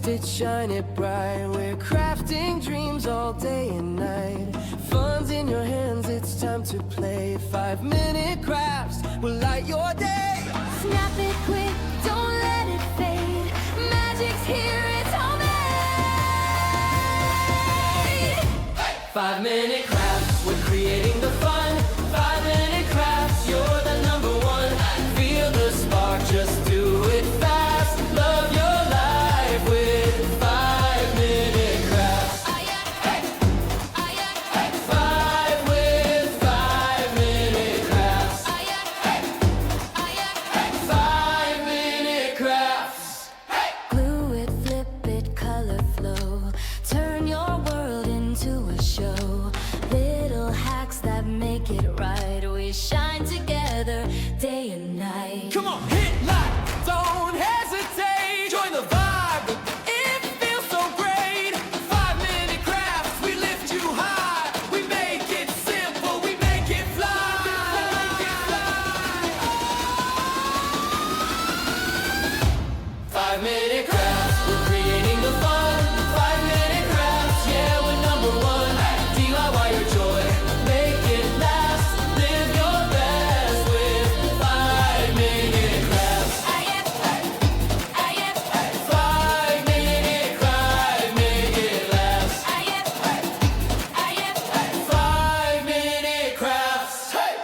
it, shine it bright. We're crafting dreams all day and night. Fun's in your hands, it's time to play. 5-minute crafts will light your day. Snap it quick, don't let it fade. Magic's here, it's homemade. 5-minute crafts, we're creating the fun. 5-minute crafts, you're the number one. Feel the spark, just do it fast. Love your life with 5-minute crafts. 5 with 5-minute crafts. 5-minute crafts. Glue it, flip it, color flow. Turn your world into a show. Little hacks that make it right. We shine together day and night. Come on, hit like, don't hesitate. Join the vibe, it feels so great. 5-minute crafts, we lift you high. We make it simple, we make it fly. 5-minute crafts, we're creating the fun. 5-minute crafts, yeah, we're number one. DIY your joy, make it last. Live your best with 5-minute crafts. 5-minute crafts, make it last. 5-minute crafts. Hey!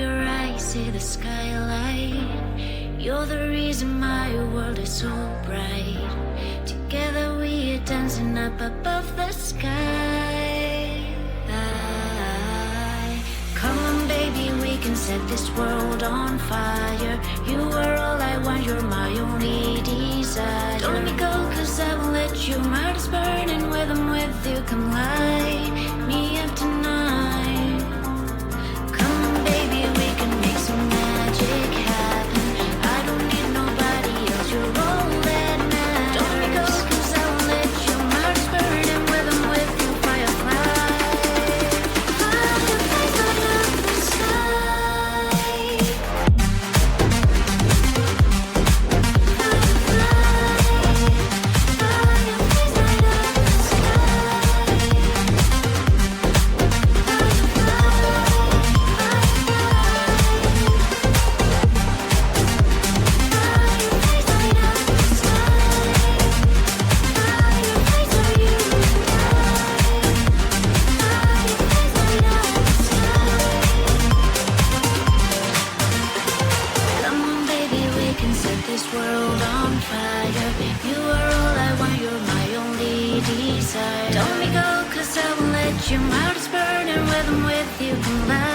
your eyes, see the skylight. You're the reason my world is so bright. Together we are dancing up above the sky. Come on baby, we can set this world on fire. You are all I want, you're my only desire. Don't let me go cause I won't let you. My heart is burning with I'm with you. Come light me up tonight. Come on baby, we can make some magic happen. I don't need nobody else, you're all that matters. Don't let me go cause I won't let you. My heart is burning with I'm with you. Firefly, fireflies light up the sky. Come on, baby, we can set this world on fire. You are all I want, you're my only desire. Don't let me go, cause I won't let you. My heart is burning when I'm with you. Come light